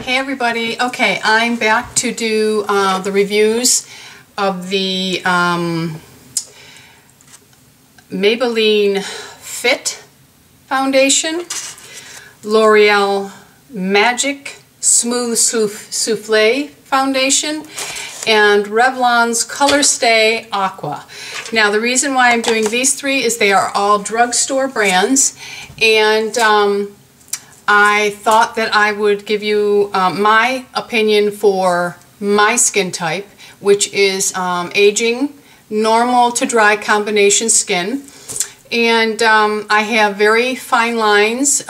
Hey everybody, okay, I'm back to do the reviews of the Maybelline Fit Foundation, L'Oreal Magic Smooth Souffle Foundation, and Revlon's ColorStay Aqua. Now the reason why I'm doing these three is they are all drugstore brands, and I thought that I would give you my opinion for my skin type, which is aging, normal to dry combination skin. And I have very fine lines.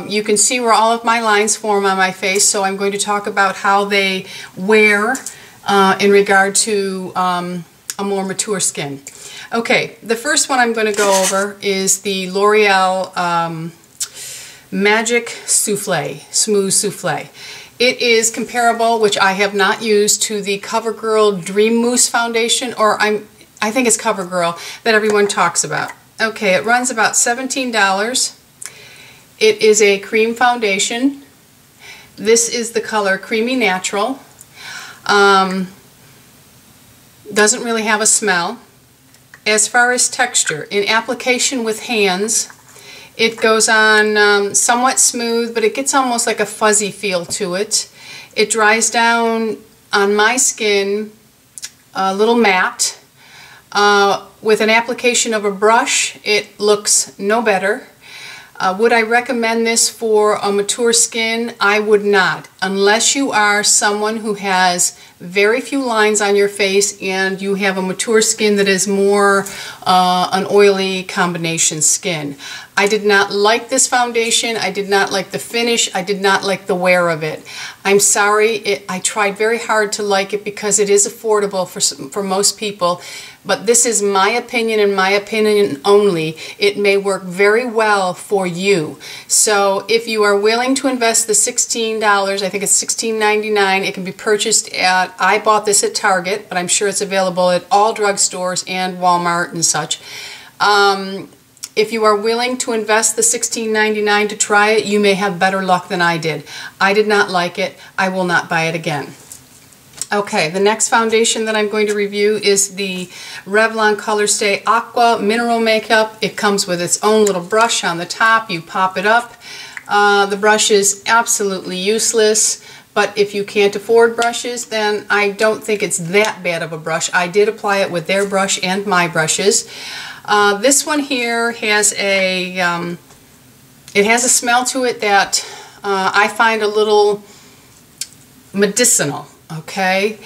You can see where all of my lines form on my face, so I'm going to talk about how they wear in regard to a more mature skin. Okay, the first one I'm going to go over is the L'Oreal Magic Souffle, Smooth Souffle. It is comparable, which I have not used, to the CoverGirl Dream Mousse Foundation, or I think it's CoverGirl, that everyone talks about. Okay, it runs about $17. It is a cream foundation. This is the color Creamy Natural. Doesn't really have a smell. As far as texture, in application with hands, it goes on somewhat smooth, but it gets almost like a fuzzy feel to it. It dries down on my skin a little matte. With an application of a brush, it looks no better. Would I recommend this for a mature skin? I would not, unless you are someone who has very few lines on your face and you have a mature skin that is more an oily combination skin. I did not like this foundation. I did not like the finish. I did not like the wear of it. I'm sorry, I tried very hard to like it because it is affordable for most people, but this is my opinion and my opinion only. It may work very well for you. So if you are willing to invest the $16, I think it's $16.99, it can be purchased at, I bought this at Target, but I'm sure it's available at all drugstores and Walmart and such. If you are willing to invest the $16.99 to try it, you may have better luck than I did. I did not like it. I will not buy it again. Okay, the next foundation that I'm going to review is the Revlon ColorStay Aqua Mineral Makeup. It comes with its own little brush on the top. You pop it up. The brush is absolutely useless, but if you can't afford brushes, then I don't think it's that bad of a brush. I did apply it with their brush and my brushes. This one here has a it has a smell to it that I find a little medicinal, okay?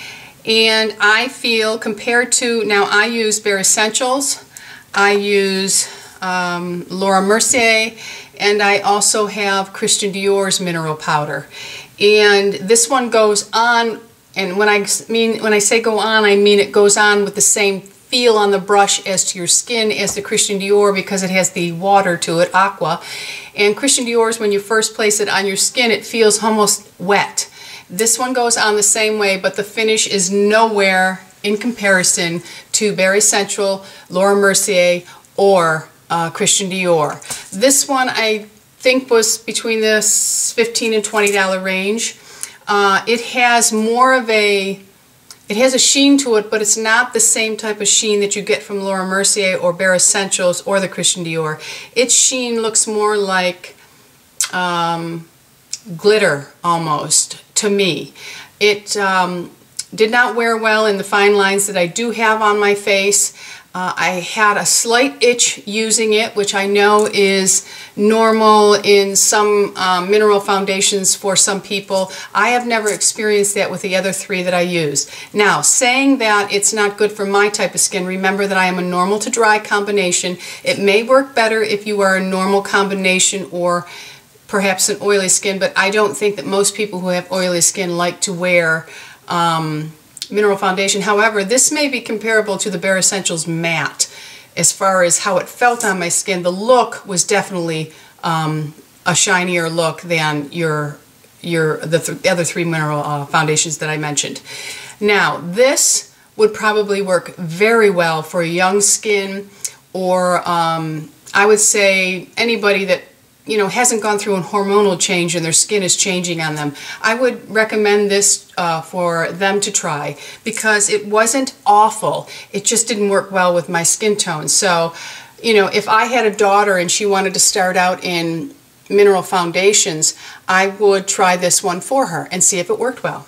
And I feel, compared to, now I use Bare Essentials, I use Laura Mercier, and I also have Christian Dior's mineral powder. And this one goes on, and when I say go on, I mean it goes on with the same feel on the brush as to your skin as the Christian Dior, because it has the water to it, Aqua. And Christian Dior's, when you first place it on your skin, it feels almost wet. This one goes on the same way, but the finish is nowhere in comparison to Bare Essential, Laura Mercier, or Christian Dior. This one I think was between the $15 and $20 range. It has more of a sheen to it, but it's not the same type of sheen that you get from Laura Mercier or Bare Essentials or the Christian Dior. Its sheen looks more like glitter almost to me. It did not wear well in the fine lines that I do have on my face. I had a slight itch using it, which I know is normal in some mineral foundations for some people. I have never experienced that with the other three that I use. Now, saying that it's not good for my type of skin, remember that I am a normal to dry combination. It may work better if you are a normal combination or perhaps an oily skin, but I don't think that most people who have oily skin like to wear mineral foundation. However, this may be comparable to the Bare Essentials Matte as far as how it felt on my skin. The look was definitely a shinier look than the other three mineral foundations that I mentioned. Now, this would probably work very well for young skin, or I would say anybody that hasn't gone through a hormonal change and their skin is changing on them, I would recommend this for them to try, because it wasn't awful. It just didn't work well with my skin tone. So, if I had a daughter and she wanted to start out in mineral foundations, I would try this one for her and see if it worked well.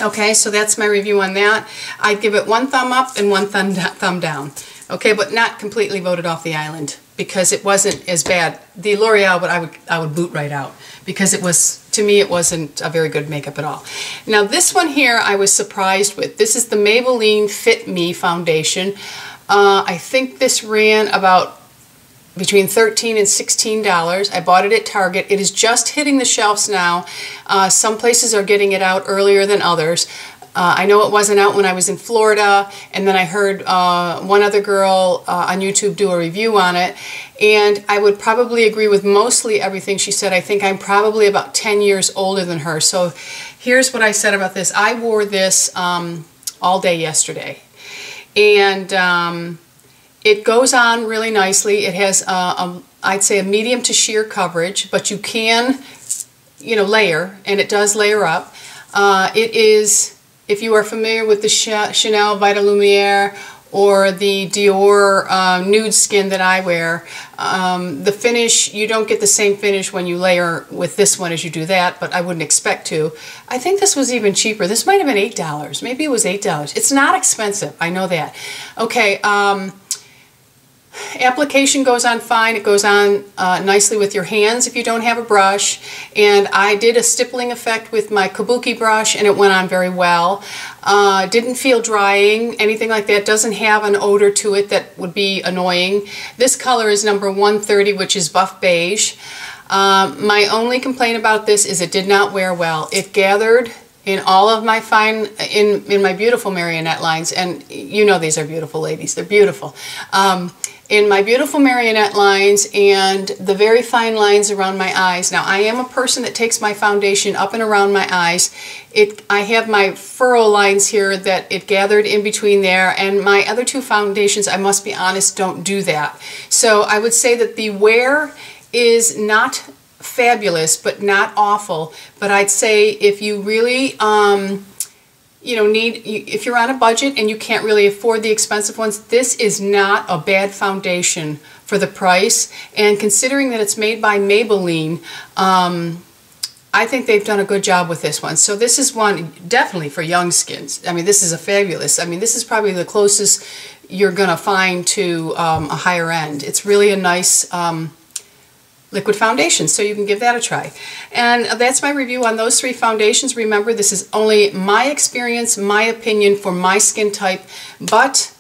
Okay, so that's my review on that. I'd give it 1 thumb up and 1 thumb down. Okay, but not completely voted off the island, because it wasn't as bad. The L'Oreal, but I would boot right out, because it was, to me, it wasn't a very good makeup at all. Now this one here I was surprised with. This is the Maybelline Fit Me foundation. I think this ran about between $13 and $16. I bought it at Target. It is just hitting the shelves now. Some places are getting it out earlier than others. I know it wasn't out when I was in Florida, and then I heard one other girl on YouTube do a review on it, and I would probably agree with mostly everything she said. I think I'm probably about 10 years older than her. So here's what I said about this. I wore this all day yesterday, and it goes on really nicely. It has, I'd say, a medium to sheer coverage, but you can, layer, and it does layer up. It is, if you are familiar with the Chanel Vita Lumiere or the Dior nude skin that I wear, the finish, you don't get the same finish when you layer with this one as you do that, but I wouldn't expect to. I think this was even cheaper. This might have been $8. Maybe it was $8. It's not expensive, I know that. Okay, application goes on fine. It goes on nicely with your hands if you don't have a brush, and I did a stippling effect with my kabuki brush and it went on very well. Didn't feel drying, anything like that. Doesn't have an odor to it that would be annoying. This color is number 130, which is buff beige. My only complaint about this is it did not wear well. It gathered in all of my fine, in my beautiful marionette lines, and these are beautiful ladies, they're beautiful. In my beautiful marionette lines and the very fine lines around my eyes. Now, I am a person that takes my foundation up and around my eyes. I have my furrow lines here that it gathered in between there, and my other 2 foundations, I must be honest, don't do that. So I would say that the wear is not fabulous, but not awful. But I'd say if you really if you're on a budget and you can't really afford the expensive ones, this is not a bad foundation for the price. And considering that it's made by Maybelline, I think they've done a good job with this one. So this is one definitely for young skins. I mean, this is this is probably the closest you're going to find to a higher end. It's really a nice liquid foundation, so you can give that a try. And that's my review on those 3 foundations. Remember, this is only my experience, my opinion for my skin type, but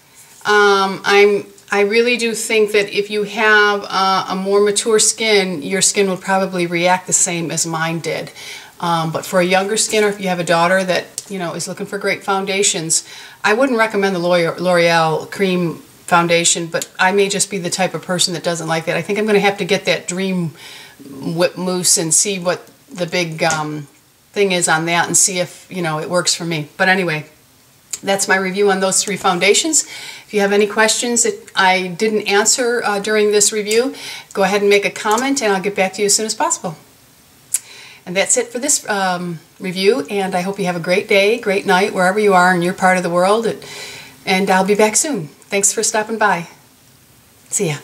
I really do think that if you have a more mature skin, your skin would probably react the same as mine did. But for a younger skin, or if you have a daughter that is looking for great foundations, I wouldn't recommend the L'Oreal cream foundation, but I may just be the type of person that doesn't like that. I think I'm going to have to get that Dream Whip Mousse and see what the big thing is on that and see if it works for me. But anyway, that's my review on those 3 foundations. If you have any questions that I didn't answer during this review, go ahead and make a comment and I'll get back to you as soon as possible. And that's it for this review, and I hope you have a great day, great night, wherever you are in your part of the world, and I'll be back soon. Thanks for stopping by. See ya.